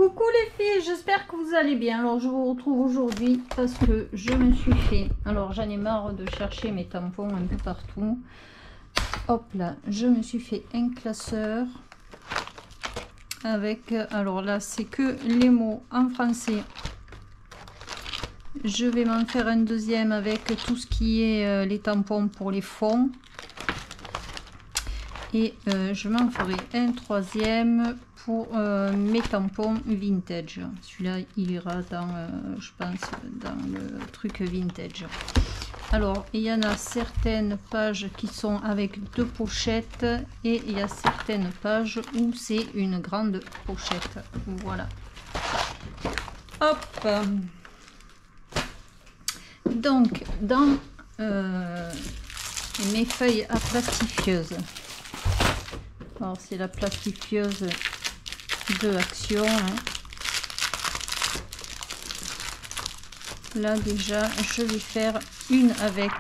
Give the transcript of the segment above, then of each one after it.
Coucou les filles, j'espère que vous allez bien. Alors je vous retrouve aujourd'hui parce que je me suis fait, alors j'en ai marre de chercher mes tampons un peu partout. Hop là, je me suis fait un classeur avec, alors là c'est que les mots en français. Je vais m'en faire un deuxième avec tout ce qui est les tampons pour les fonds. Et je m'en ferai un troisième pour mes tampons vintage. Celui-là, il ira dans, je pense, dans le truc vintage. Alors, il y en a certaines pages qui sont avec deux pochettes et il y a certaines pages où c'est une grande pochette. Voilà. Hop. Donc, dans mes feuilles à plastifieuse. Alors c'est la plastifieuse de Action. Hein. Là déjà je vais faire une avec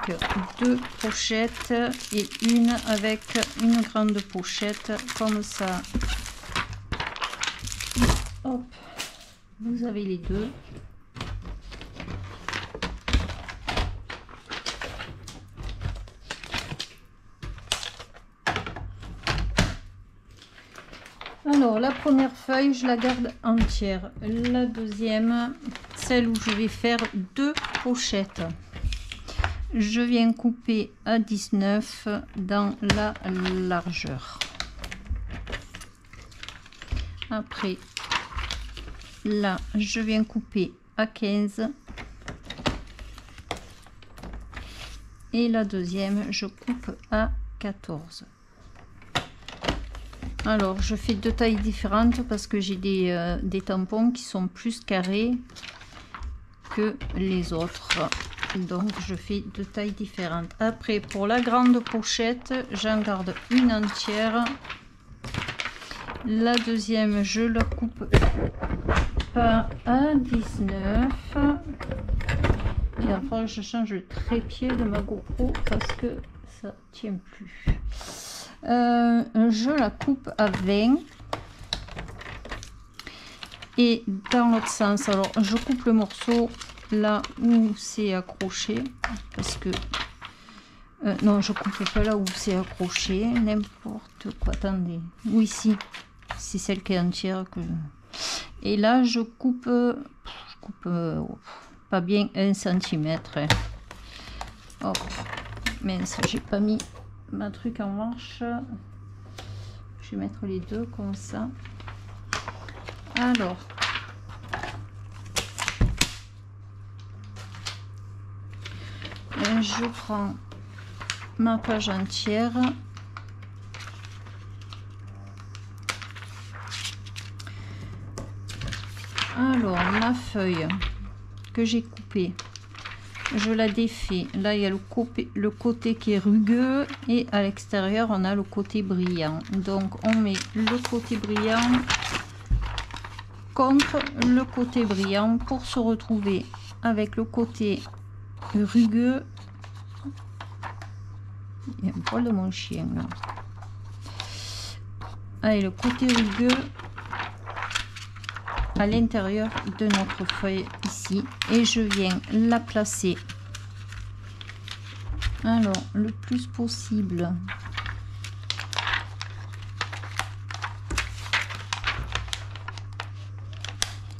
deux pochettes et une avec une grande pochette comme ça. Hop, vous avez les deux. Alors la première feuille je la garde entière, la deuxième, celle où je vais faire deux pochettes, je viens couper à 19 dans la largeur. Après là je viens couper à 15 et la deuxième je coupe à 14. Alors je fais deux tailles différentes parce que j'ai des tampons qui sont plus carrés que les autres, donc je fais deux tailles différentes. Après pour la grande pochette j'en garde une entière, la deuxième je la coupe pas à 19 et après je change le trépied de ma GoPro parce que ça tient plus. Je la coupe à 20 et dans l'autre sens, alors je coupe le morceau là où c'est accroché parce que non, je coupe pas là où c'est accroché, n'importe quoi. Attendez, oui, ici c'est celle qui est entière que et là je coupe pas bien 1 cm. Hop, mince, j'ai pas mis ma truc en marche. Je vais mettre les deux comme ça. Alors je prends ma page entière, alors ma feuille que j'ai coupée je la défais. Là il y a le côté qui est rugueux et à l'extérieur on a le côté brillant, donc on met le côté brillant contre le côté brillant pour se retrouver avec le côté rugueux. Il y a un poil de mon chien là. Allez, le côté rugueux à l'intérieur de notre feuille ici et je viens la placer alors le plus possible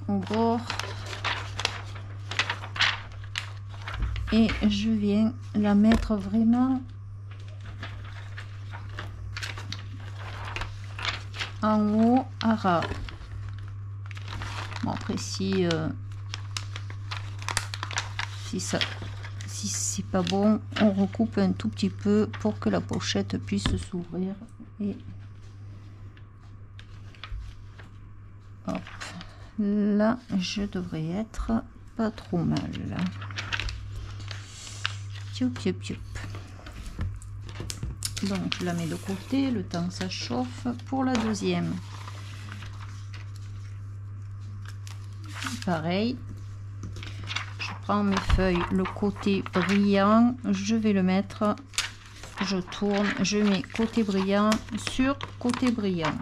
au bord et je viens la mettre vraiment en haut à ras. Bon, après si c'est pas bon, on recoupe un tout petit peu pour que la pochette puisse s'ouvrir et hop, là je devrais être pas trop mal là. Donc je la mets de côté le temps que ça chauffe. Pour la deuxième pareil, je prends mes feuilles, le côté brillant je vais le mettre, je tourne, je mets côté brillant sur côté brillant.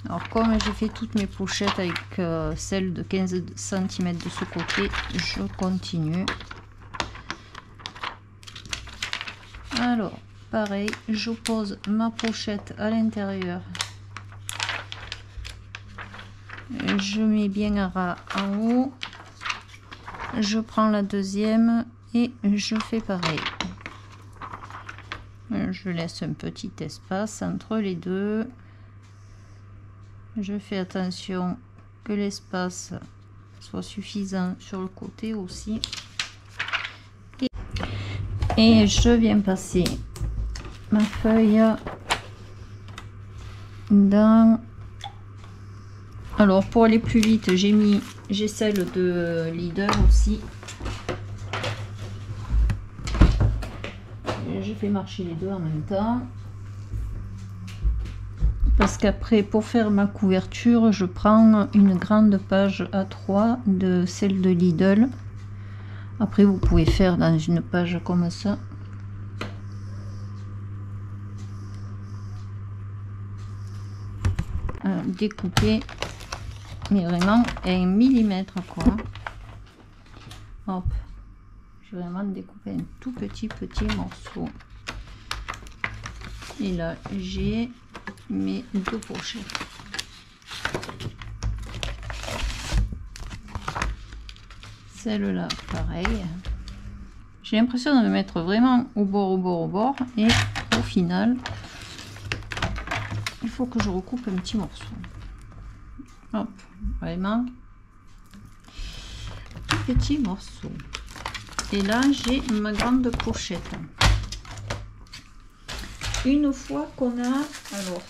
Alors comme j'ai fait toutes mes pochettes avec celle de 15 cm de ce côté, je continue. Alors pareil, je pose ma pochette à l'intérieur, je mets bien un ras en haut, je prends la deuxième et je fais pareil. Je laisse un petit espace entre les deux. Je fais attention que l'espace soit suffisant sur le côté aussi. Et je viens passer ma feuille dans... Alors pour aller plus vite, j'ai celle de Lidl aussi. Je fais marcher les deux en même temps. Parce qu'après, pour faire ma couverture, je prends une grande page A3 de celle de Lidl. Après, vous pouvez faire dans une page comme ça. Découper, mais vraiment 1 millimètre quoi. Hop, je vais vraiment découper un tout petit morceau. Et là, j'ai mes deux pochettes. Celle-là, pareil. J'ai l'impression de me mettre vraiment au bord. Et au final, il faut que je recoupe un petit morceau. Hop, vraiment petit morceau. Et là, j'ai ma grande pochette. Une fois qu'on a, alors,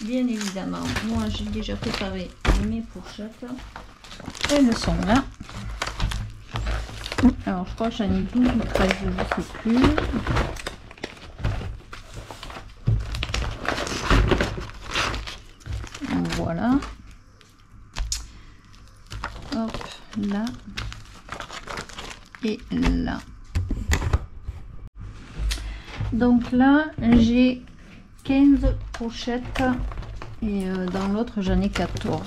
bien évidemment, moi j'ai déjà préparé mes pochettes. Elles sont là. Alors, je crois que j'en ai 12 ou 13, je ne sais plus. Voilà. Hop, là. Et là. Donc là, j'ai 15 pochettes et dans l'autre, j'en ai 14.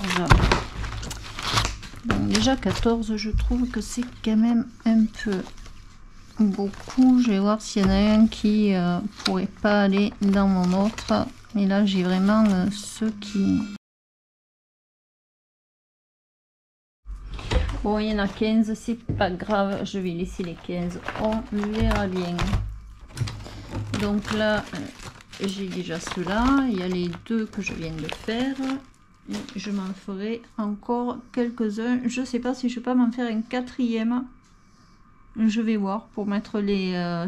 Donc déjà 14, je trouve que c'est quand même un peu beaucoup. Je vais voir s'il y en a un qui pourrait pas aller dans mon autre. Mais là, j'ai vraiment ceux qui... Bon, il y en a 15, c'est pas grave. Je vais laisser les 15. On verra bien. Donc là, j'ai déjà ceux-là. Il y a les deux que je viens de faire. Et je m'en ferai encore quelques-uns. Je sais pas si je vais pas m'en faire un quatrième. Je vais voir pour mettre les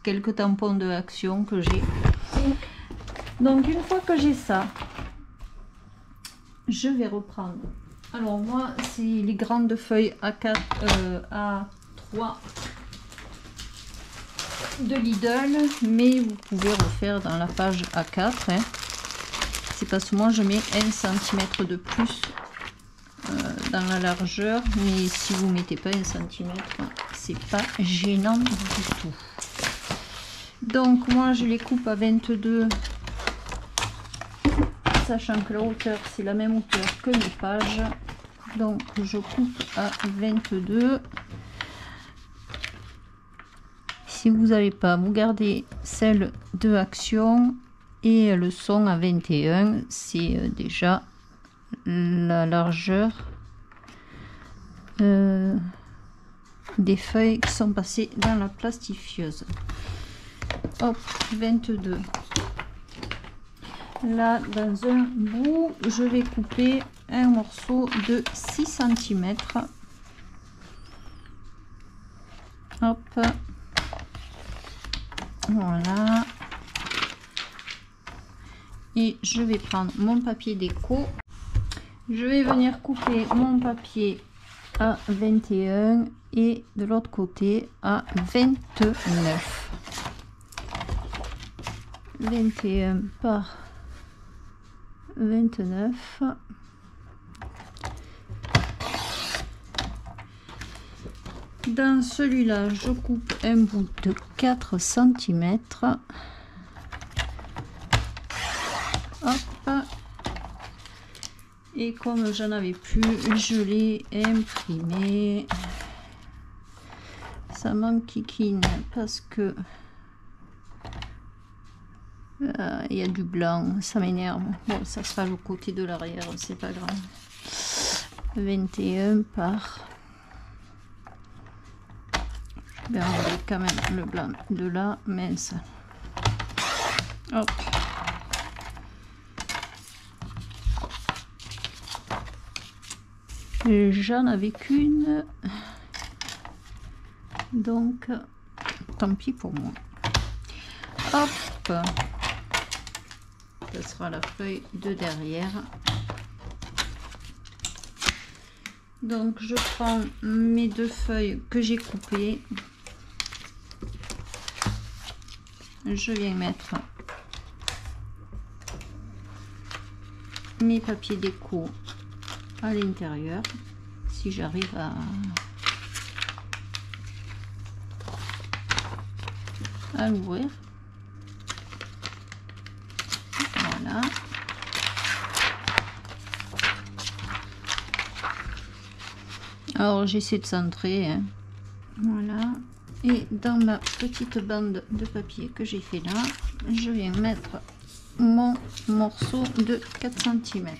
quelques tampons de Action que j'ai. Donc une fois que j'ai ça, je vais reprendre. Alors moi, c'est les grandes feuilles A4, A3 de Lidl, mais vous pouvez refaire dans la page A4. Hein. C'est parce que moi je mets 1 cm de plus dans la largeur, mais si vous mettez pas 1 cm, c'est pas gênant du tout. Donc moi je les coupe à 22, sachant que la hauteur c'est la même hauteur que mes pages, donc je coupe à 22. Si vous n'avez pas, vous gardez celle de Action et le son à 21, c'est déjà la largeur des feuilles qui sont passées dans la plastifieuse. Hop, 22. Là, dans un bout, je vais couper un morceau de 6 cm. Hop. Voilà. Et je vais prendre mon papier déco. Je vais venir couper mon papier à 21 et de l'autre côté à 29. 21 par 29. Dans celui-là, je coupe un bout de 4 cm. Hop. Et comme j'en avais plus, je l'ai imprimé. Ça m'enquiquine parce que il y a du blanc, ça m'énerve. Bon, ça sera le côté de l'arrière, c'est pas grave. 21 par... Je vais enlever quand même le blanc de là, mince. Hop. J'en avais qu'une, donc tant pis pour moi. Hop, ce sera la feuille de derrière. Donc je prends mes deux feuilles que j'ai coupées, je viens mettre mes papiers déco à l'intérieur, si j'arrive à l'ouvrir. Voilà. Alors j'essaie de centrer, hein. Voilà. Et dans ma petite bande de papier que j'ai fait là, je viens mettre mon morceau de 4 cm.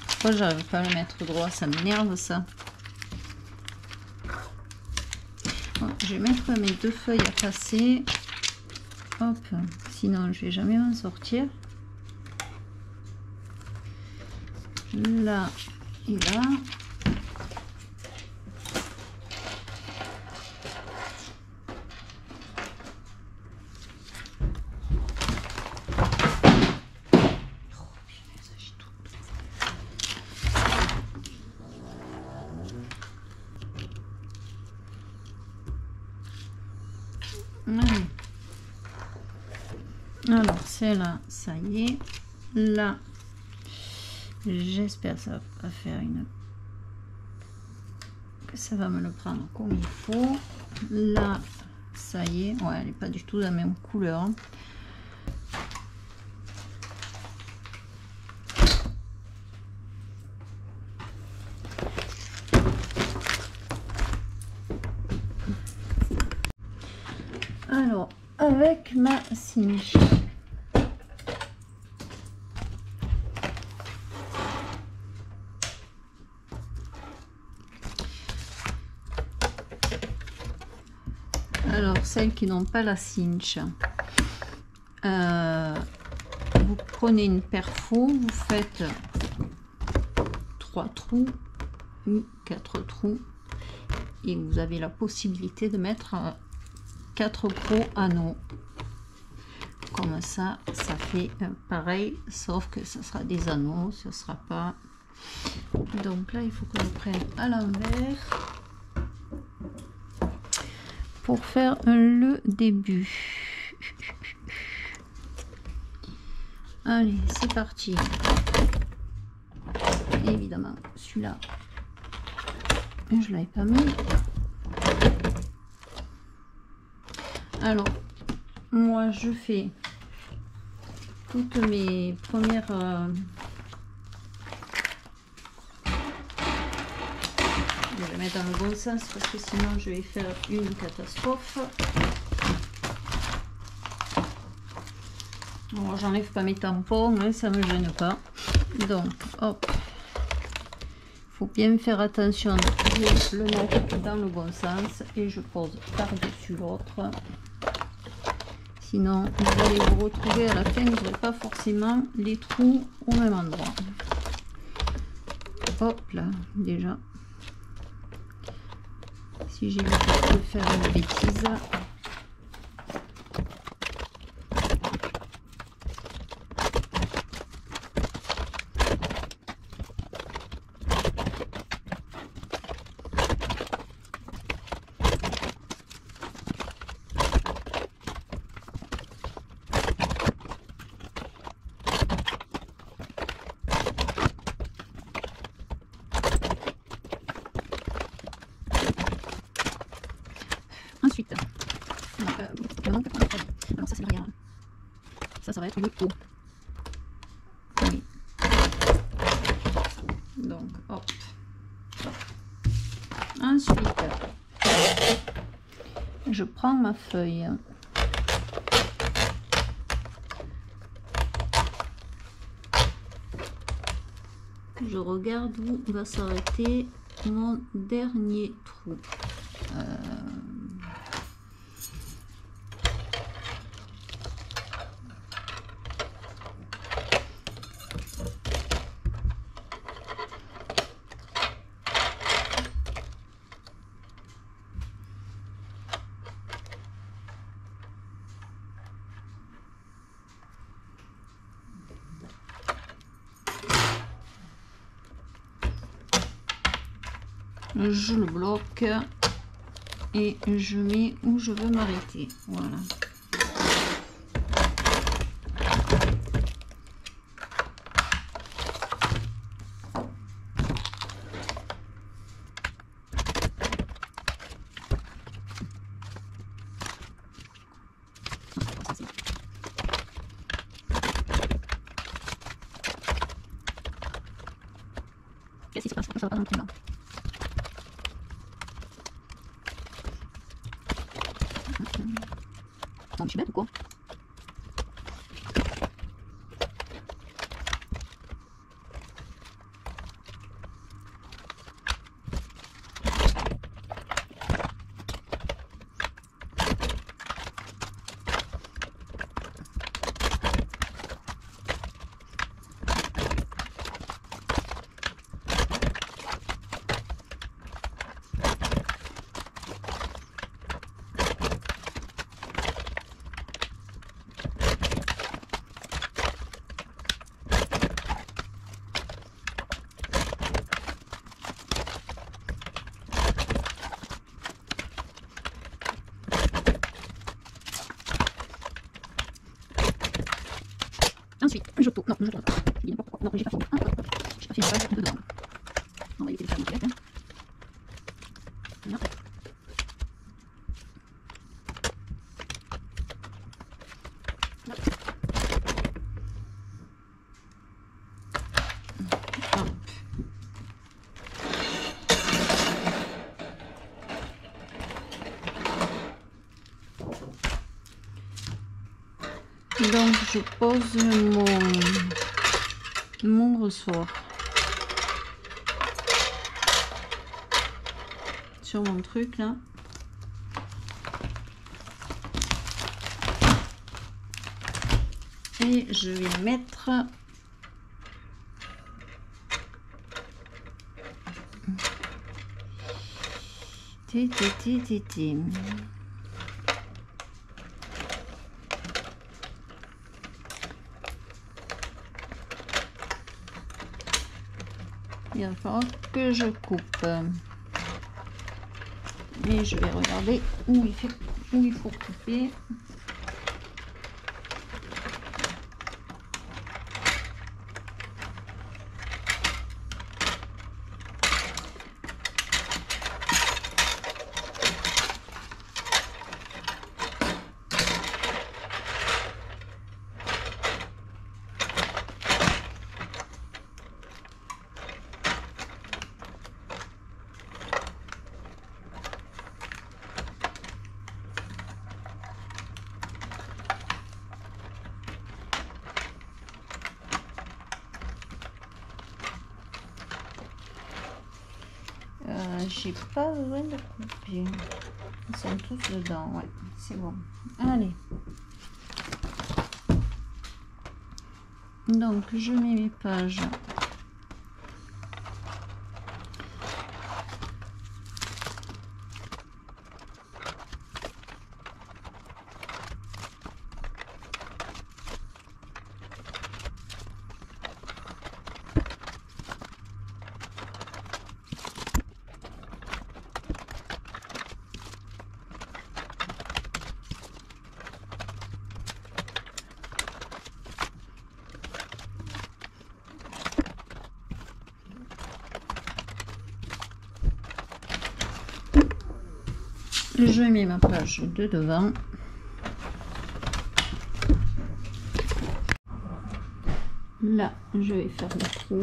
Pourquoi j'arrive pas à le mettre droit, ça m'énerve ça. Bon, je vais mettre mes deux feuilles à passer. Hop, sinon je vais jamais m'en sortir. Là et là. Alors c'est là, ça y est. Là, j'espère que ça va faire que ça va me le prendre comme il faut. Là, ça y est. Ouais, elle n'est pas du tout de la même couleur. Alors, avec ma cinche. Alors, celles qui n'ont pas la cinche, vous prenez une perfo, vous faites 3 trous ou 4 trous et vous avez la possibilité de mettre 4 gros anneaux. Comme ça, ça fait pareil, sauf que ce sera des anneaux, ce sera pas. Donc là, il faut que je prenne à l'envers pour faire le début. Allez, c'est parti. Évidemment, celui-là, je l'avais pas mis. Alors, moi, je fais toutes mes premières... Je vais mettre dans le bon sens parce que sinon je vais faire une catastrophe. Alors, j'enlève pas mes tampons, hein, ça me gêne pas. Donc, hop, faut bien faire attention de le mettre dans le bon sens et je pose par-dessus l'autre. Sinon, vous allez vous retrouver à la fin, vous n'aurez pas forcément les trous au même endroit. Hop là, déjà. Si j'ai évité de faire une bêtise. va être le haut. Oui. Donc, hop. Ensuite, je prends ma feuille. Je regarde où va s'arrêter mon dernier trou. Je le bloque et je mets où je veux m'arrêter. Voilà. Qu'est-ce qui se passe? Ça va pas rentrer là. Non, je suis bête ou quoi? Ensuite, je tourne. Non, je tourne pas. Je dis n'importe quoi. Non, j'ai pas fini. J'ai pas fini la page dedans. On va éviter de faire une pièce. Non. Donc je pose mon ressort sur mon truc là. Et je vais mettre T. Il va falloir que je coupe. Et je vais regarder où il faut couper. J'ai pas besoin de couper. Ils sont tous dedans, ouais, c'est bon. Allez. Donc je mets mes pages. Je mets ma page de devant. Là, je vais faire le trou.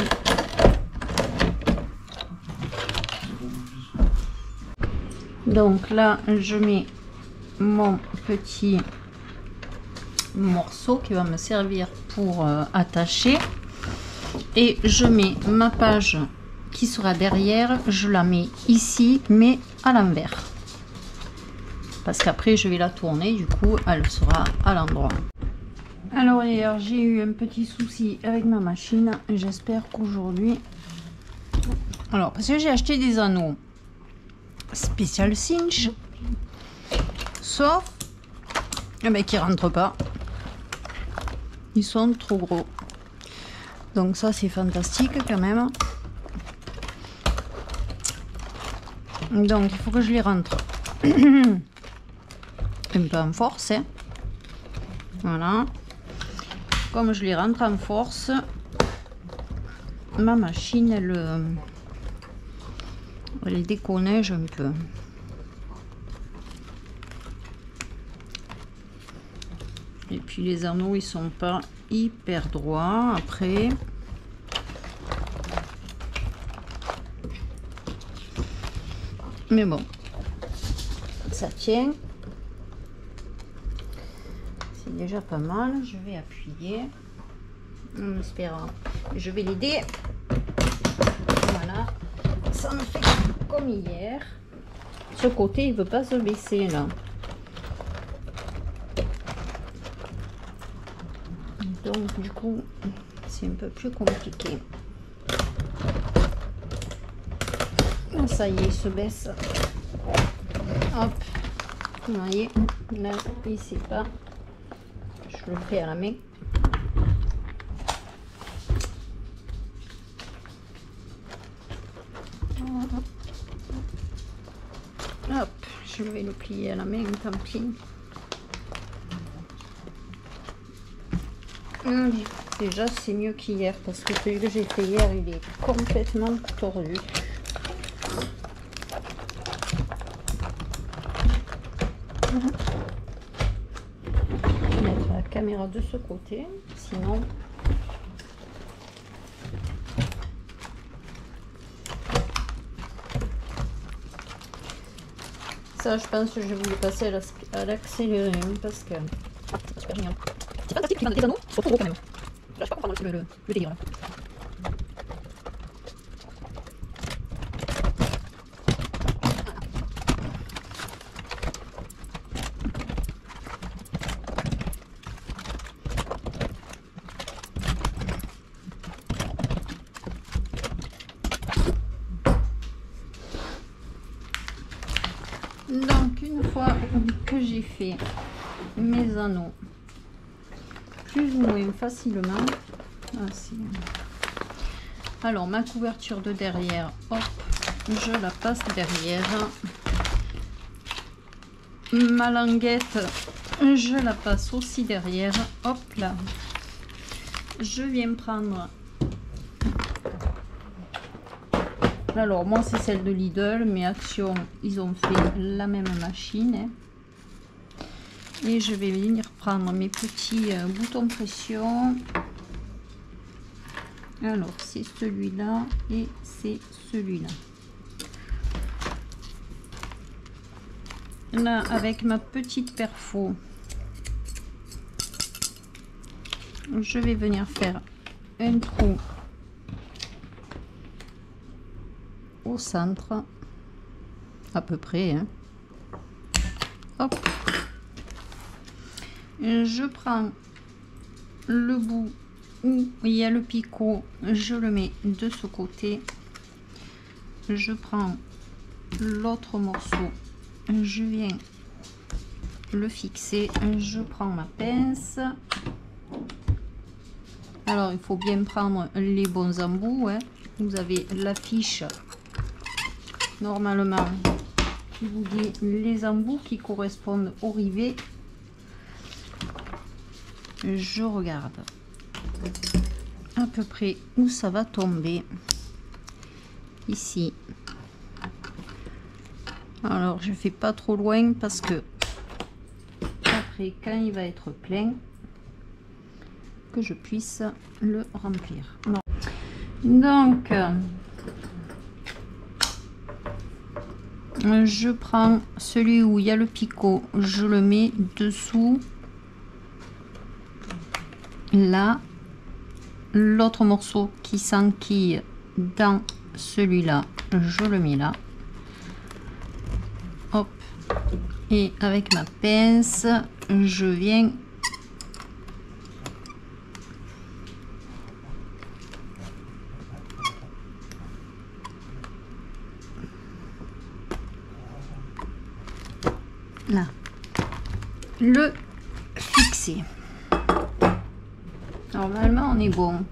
Donc là, je mets mon petit morceau qui va me servir pour attacher. Et je mets ma page qui sera derrière, je la mets ici, mais à l'envers. Parce qu'après, je vais la tourner, du coup, elle sera à l'endroit. Alors hier, j'ai eu un petit souci avec ma machine. J'espère qu'aujourd'hui... Alors, parce que j'ai acheté des anneaux spécial cinch, sauf qui rentrent pas. Ils sont trop gros. Donc ça, c'est fantastique quand même. Donc, il faut que je les rentre un peu en force. Hein. Voilà. Comme je les rentre en force, ma machine, elle déconneige un peu. Et puis les anneaux, ils sont pas hyper droits après. Mais bon, ça tient. C'est déjà pas mal. Je vais appuyer en espérant. Je vais l'aider. Voilà. Ça me fait comme hier. Ce côté, il veut pas se baisser là. Donc du coup, c'est un peu plus compliqué. Ça y est, il se baisse. Hop. Vous voyez, là, il sait pas. Je le fais à la main. Hop, je vais le plier à la main, tant pis. Déjà, c'est mieux qu'hier parce que celui que j'ai fait hier, il est complètement tordu. Je vais mettre la caméra de ce côté, sinon... Ça, je pense que je vais vous le passer à l'accéléré parce que c'est super génial. C'est fantastique, les anneaux sont trop gros quand même. Je sais pas comprendre le délire là. Donc une fois que j'ai fait mes anneaux plus ou moins facilement, alors ma couverture de derrière, hop, je la passe derrière, ma languette, je la passe aussi derrière, hop là, je viens prendre. Alors moi c'est celle de Lidl, mais Action ils ont fait la même machine hein. Et je vais venir prendre mes petits boutons pression. Alors c'est celui-là et c'est celui-là. Là avec ma petite perfo, je vais venir faire un trou au centre à peu près hein. Hop, je prends le bout où il y a le picot, je le mets de ce côté, je prends l'autre morceau, je viens le fixer, je prends ma pince. Alors il faut bien prendre les bons embouts hein. Vous avez l'affiche normalement qui vous dit les embouts qui correspondent au rivet. Je regarde à peu près où ça va tomber ici. Alors je fais pas trop loin parce que après quand il va être plein, que je puisse le remplir. Non. Donc, je prends celui où il y a le picot, je le mets dessous, là, l'autre morceau qui s'enquille dans celui-là, je le mets là, hop, et avec ma pince, je viens là, le fixer. Normalement, on est bon.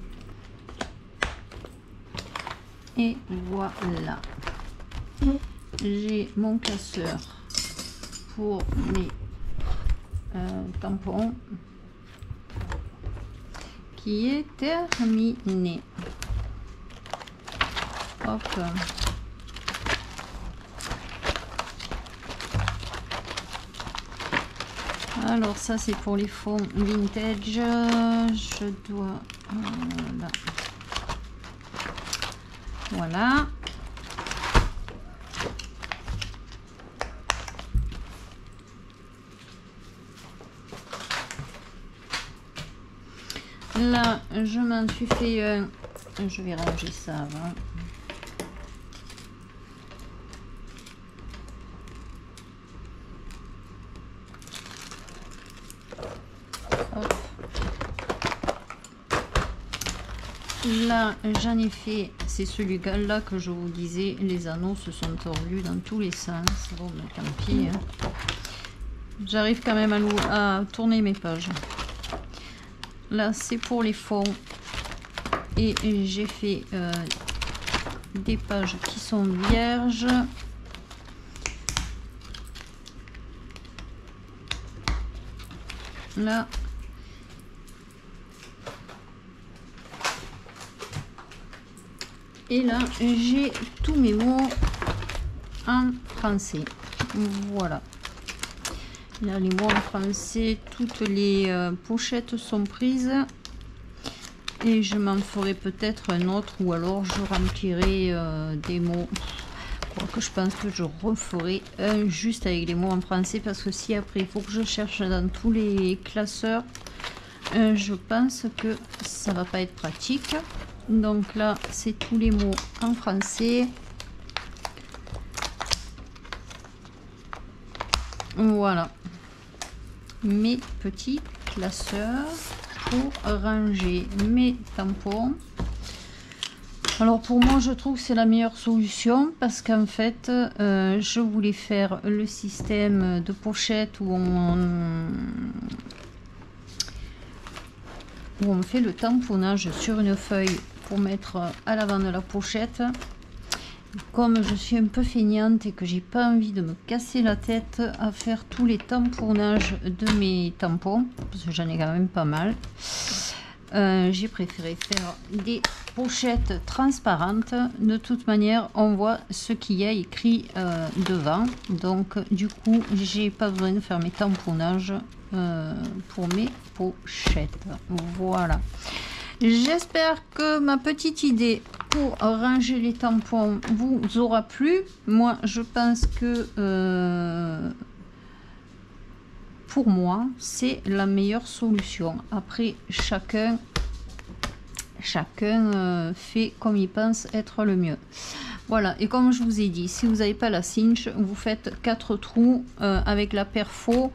Et voilà. J'ai mon classeur pour mes tampons qui est terminé. Hop. Alors ça c'est pour les fonds vintage. Je dois là. Voilà. Là je m'en suis fait un. Je vais ranger ça avant. Là j'en ai fait, c'est celui-là que je vous disais, les anneaux se sont tordus dans tous les sens. Bon ben tant pis, hein. J'arrive quand même à tourner mes pages. Là c'est pour les fonds et j'ai fait des pages qui sont vierges. Là et là j'ai tous mes mots en français. Voilà, là les mots en français, toutes les pochettes sont prises et je m'en ferai peut-être un autre, ou alors je remplirai des mots. Que je pense que je referai un juste avec les mots en français, parce que si après il faut que je cherche dans tous les classeurs, je pense que ça va pas être pratique. Donc là c'est tous les mots en français. Voilà mes petits classeurs pour ranger mes tampons. Alors pour moi je trouve que c'est la meilleure solution, parce qu'en fait je voulais faire le système de pochette où on fait le tamponnage sur une feuille pour mettre à l'avant de la pochette. Comme je suis un peu feignante et que j'ai pas envie de me casser la tête à faire tous les tamponnages de mes tampons, parce que j'en ai quand même pas mal, j'ai préféré faire des pochettes transparentes. De toute manière on voit ce qu'il y a écrit devant, donc du coup j'ai pas besoin de faire mes tamponnages pour mes pochettes. Voilà, j'espère que ma petite idée pour ranger les tampons vous aura plu. Moi je pense que pour moi c'est la meilleure solution. Après chacun fait comme il pense être le mieux. Voilà, et comme je vous ai dit, si vous n'avez pas la cinch, vous faites 4 trous avec la perfo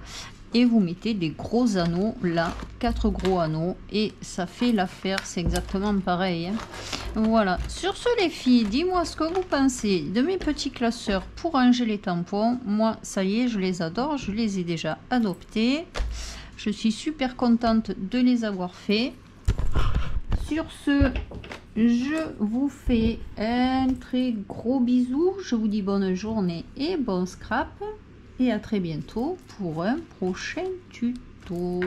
et vous mettez des gros anneaux là, 4 gros anneaux, et ça fait l'affaire. C'est exactement pareil, hein. Voilà, sur ce les filles, dis-moi ce que vous pensez de mes petits classeurs pour ranger les tampons. Moi ça y est, je les adore, je les ai déjà adoptés, je suis super contente de les avoir fait. Sur ce, je vous fais un très gros bisou, je vous dis bonne journée et bon scrap, et à très bientôt pour un prochain tuto.